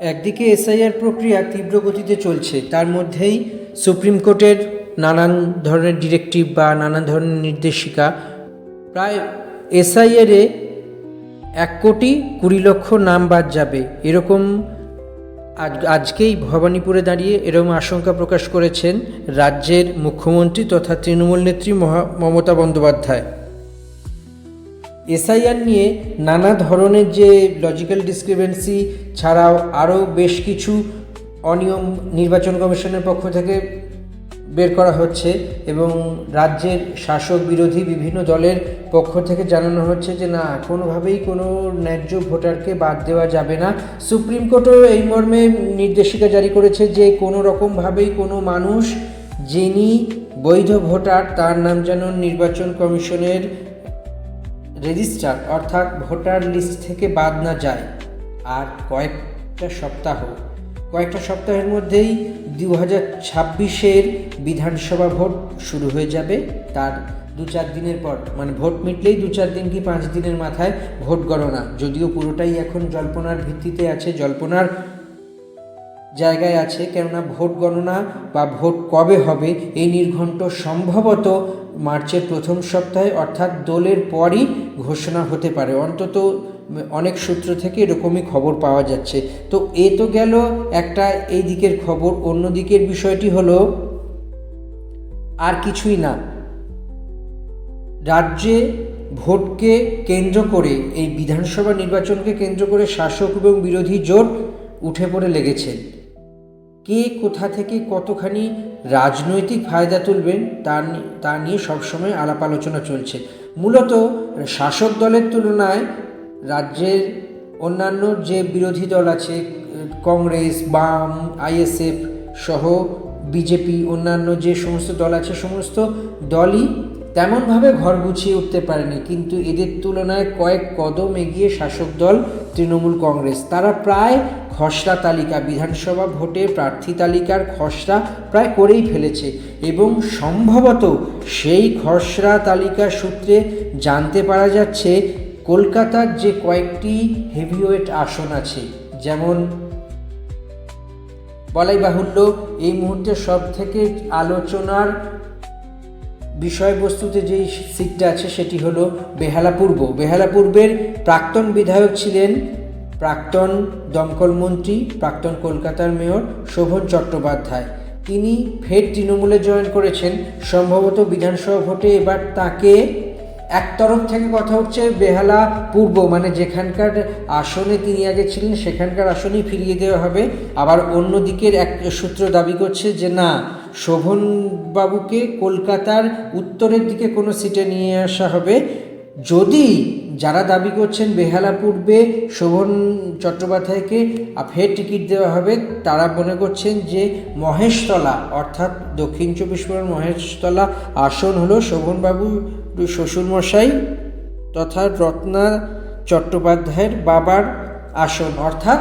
একদিকে এসআইআর প্রক্রিয়া তীব্র গতিতে চলছে, তার মধ্যেই সুপ্রিম কোর্টের নানান ধরনের ডিরেক্টিভ বা নানান ধরনের নির্দেশিকা প্রায় এসআইআরে 1,20,00,000 নাম বাদ যাবে এরকম আজকেই ভবানীপুরে দাঁড়িয়ে এরকম আশঙ্কা প্রকাশ করেছেন রাজ্যের মুখ্যমন্ত্রী তথা তৃণমূল নেত্রী মমতা বন্দ্যোপাধ্যায়। এসআইআর নিয়ে নানা ধরনের যে লজিক্যাল ডিসক্রিপেন্সি ছাড়াও আরও বেশ কিছু অনিয়ম নির্বাচন কমিশনের পক্ষ থেকে বের করা হচ্ছে এবং রাজ্যের শাসক বিরোধী বিভিন্ন দলের পক্ষ থেকে জানানো হচ্ছে যে না, কোনোভাবেই কোনো ন্যায্য ভোটারকে বাদ দেওয়া যাবে না। সুপ্রিম কোর্টও এই মর্মে নির্দেশিকা জারি করেছে যে কোনো রকমভাবেই কোনো মানুষ যিনি বৈধ ভোটার তার নাম যেন নির্বাচন কমিশনের রেজিস্টার অর্থাৎ ভোটার লিস্ট থেকে বাদ না যায়। আর কয়েকটা সপ্তাহের মধ্যেই 2026-এর বিধানসভা ভোট শুরু হয়ে যাবে। তার 2-4 দিনের পর, মানে ভোট মিটলেই 2-4 দিন কি 5 দিনের মাথায় ভোট গণনা, যদিও পুরোটাই এখন জল্পনার ভিত্তিতে আছে, জল্পনার জায়গায় আছে, কেননা ভোট গণনা বা ভোট কবে হবে এই নির্ঘণ্ট সম্ভবত মার্চের প্রথম সপ্তাহে অর্থাৎ দোলের পরই ঘোষণা হতে পারে। অন্তত অনেক সূত্র থেকে এরকমই খবর পাওয়া যাচ্ছে। তো এ তো গেল একটা এই দিকের খবর। অন্য দিকের বিষয়টি হলো আর কিছুই না, রাজ্যে ভোটকে কেন্দ্র করে এই বিধানসভা নির্বাচনকে কেন্দ্র করে শাসক এবং বিরোধী জোট উঠে পড়ে লেগেছেন। কে কোথা থেকে কতখানি রাজনৈতিক ফায়দা তুলবেন তা নিয়ে সবসময় আলাপ আলোচনা চলছে। মূলত শাসক দলের তুলনায় রাজ্যের অন্যান্য যে বিরোধী দল আছে, কংগ্রেস, বাম, আইএসএফ সহ বিজেপি, অন্যান্য যে সমস্ত দল আছে সমস্ত দলই তেমনভাবে ঘর গুছিয়ে উঠতে পারেনি, কিন্তু এদের তুলনায় কয়েক কদম এগিয়ে শাসক দল তৃণমূল কংগ্রেস। তারা প্রায় খসড়া তালিকা, বিধানসভা ভোটে প্রার্থী তালিকার খসড়া প্রায় করেই ফেলেছে এবং সম্ভবত সেই খসড়া তালিকা সূত্রে জানতে পারা যাচ্ছে কলকাতার যে কয়েকটি হেভিওয়েট আসন আছে, যেমন বলাই বাহুল্য এই মুহূর্তে সব থেকে আলোচনার বিষয়বস্তুতে যেই সিটটা আছে সেটি হলো বেহালা পূর্ব। বেহালা পূর্বের প্রাক্তন বিধায়ক ছিলেন প্রাক্তন দমকল মন্ত্রী, প্রাক্তন কলকাতার মেয়র শোভন চট্টোপাধ্যায়। তিনি ফের তৃণমূলে জয়েন করেছেন। সম্ভবত বিধানসভা ভোটে এবার তাকে এক তরফ থেকে কথা হচ্ছে বেহালা পূর্ব, মানে যেখানকার আসনে তিনি আগে ছিলেন সেখানকার আসনেই ফিরিয়ে দেওয়া হবে। আবার অন্য দিকের এক সূত্র দাবি করছে যে না, শোভনবাবুকে কলকাতার উত্তরের দিকে কোনো সিটে নিয়ে আসা হবে। যদি যারা দাবি করছেন বেহালা পূর্বে শোভন চট্টোপাধ্যায়কে ফের টিকিট দেওয়া হবে, তারা মনে করছেন যে মহেশতলা অর্থাৎ দক্ষিণ 24 পরগনার মহেশতলা আসন হলো শোভনবাবু শ্বশুরমশাই তথা রত্না চট্টোপাধ্যায়ের বাবার আসন অর্থাৎ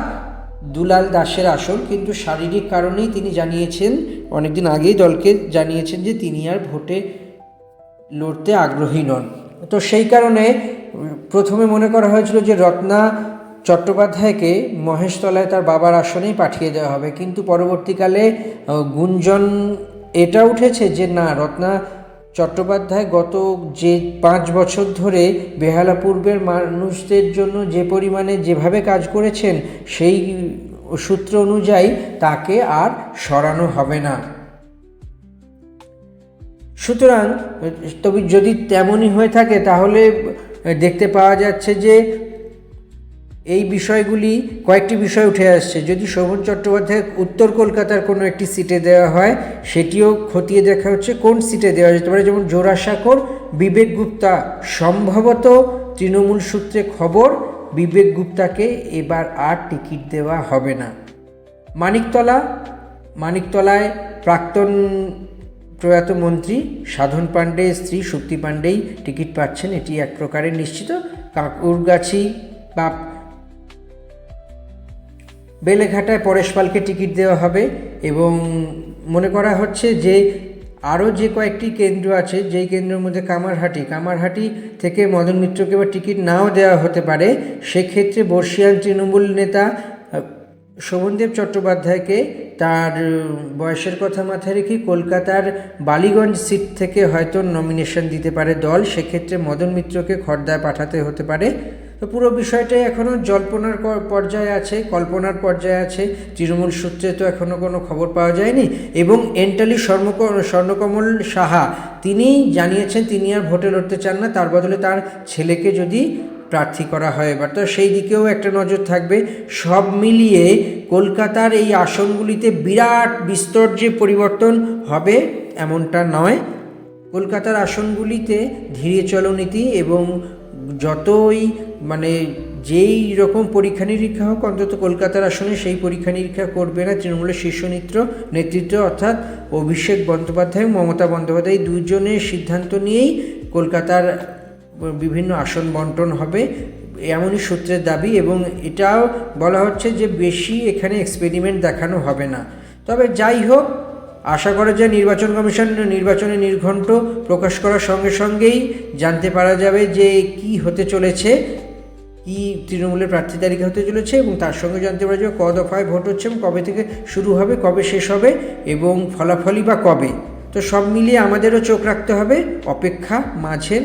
দুলাল দাসের আসন। কিন্তু শারীরিক কারণেই তিনি জানিয়েছেন, অনেকদিন আগেই দলকে জানিয়েছেন যে তিনি আর ভোটে লড়তে আগ্রহী নন। তো সেই কারণে প্রথমে মনে করা হয়েছিল যে রত্না চট্টোপাধ্যায়কে মহেশতলায় তার বাবার আসনেই পাঠিয়ে দেওয়া হবে, কিন্তু পরবর্তীকালে গুঞ্জন এটা উঠেছে যে না, রত্না চট্টোপাধ্যায় গত যে 5 বছর ধরে বেহালা পূর্বের মানুষদের জন্য যে পরিমাণে যেভাবে কাজ করেছেন সেই সূত্র অনুযায়ী তাকে আর সরানো হবে না। সুতরাং তবে যদি তেমনই হয়ে থাকে তাহলে দেখতে পাওয়া যাচ্ছে যে এই বিষয়গুলি কয়েকটি বিষয় উঠে আসছে। যদি শোভন চট্টোপাধ্যায় উত্তর কলকাতার কোনো একটি সিটে দেওয়া হয় সেটিও খতিয়ে দেখা হচ্ছে কোন সিটে দেওয়া যেতে পারে, যেমন জোড়াসাঁকোর বিবেক গুপ্তা। সম্ভবত তৃণমূল সূত্রে খবর বিবেক গুপ্তাকে এবার আর টিকিট দেওয়া হবে না। মানিকতলায় প্রাক্তন প্রয়াত মন্ত্রী সাধন পাণ্ডের স্ত্রী শুক্তি পাণ্ডেই টিকিট পাচ্ছেন, এটি এক প্রকারের নিশ্চিত। কাকুরগাছি বা বেলেঘাটায় পরেশ পালকে টিকিট দেওয়া হবে এবং মনে করা হচ্ছে যে আরও যে কয়েকটি কেন্দ্র আছে, যেই কেন্দ্রের মধ্যে কামারহাটি থেকে মদন মিত্রকে এবার টিকিট নাও দেওয়া হতে পারে। সেক্ষেত্রে বর্ষীয়ান তৃণমূল নেতা শোভনদেব চট্টোপাধ্যায়কে তার বয়সের কথা মাথায় রেখে কলকাতার বালিগঞ্জ সিট থেকে হয়তো নমিনেশন দিতে পারে দল, সেক্ষেত্রে মদন মিত্রকে খড়দায় পাঠাতে হতে পারে। তো পুরো বিষয়টাই এখনও জল্পনার পর্যায়ে আছে, কল্পনার পর্যায়ে আছে। তৃণমূল সূত্রে তো এখনও কোনো খবর পাওয়া যায়নি। এবং এন্টালি স্বর্ণকমল সাহা তিনি জানিয়েছেন তিনি আর ভোটে লড়তে চান না, তার বদলে তার ছেলেকে যদি প্রার্থী করা হয় এবার, তো সেই দিকেও একটা নজর থাকবে। সব মিলিয়ে কলকাতার এই আসনগুলিতে বিরাট বিস্তর যে পরিবর্তন হবে এমনটা নয়। কলকাতার আসনগুলিতে ধীরে চলনীতি এবং যতই যেই রকম পরীক্ষা নিরীক্ষা হোক, অন্তত কলকাতার আসনে সেই পরীক্ষা নিরীক্ষা করবে না তৃণমূলের শীর্ষ নেতৃত্ব অর্থাৎ অভিষেক বন্দ্যোপাধ্যায়, মমতা বন্দ্যোপাধ্যায় দুজনের সিদ্ধান্ত নিয়েই কলকাতার বিভিন্ন আসন বন্টন হবে এমনই সূত্রের দাবি। এবং এটাও বলা হচ্ছে যে বেশি এখানে এক্সপেরিমেন্ট দেখানো হবে না। তবে যাই হোক, আশা করা যায় নির্বাচন কমিশন নির্বাচনে নির্ঘণ্ট প্রকাশ করার সঙ্গে সঙ্গেই জানতে পারা যাবে যে কি হতে চলেছে, কি তৃণমূলের প্রার্থী তালিকা হতে চলেছে, এবং তার সঙ্গে জানতে পারা যাবে ক দফায় ভোট হচ্ছে এবং কবে থেকে শুরু হবে, কবে শেষ হবে এবং ফলাফলই বা কবে। তো সব মিলিয়ে আমাদেরও চোখ রাখতে হবে অপেক্ষা মাঝের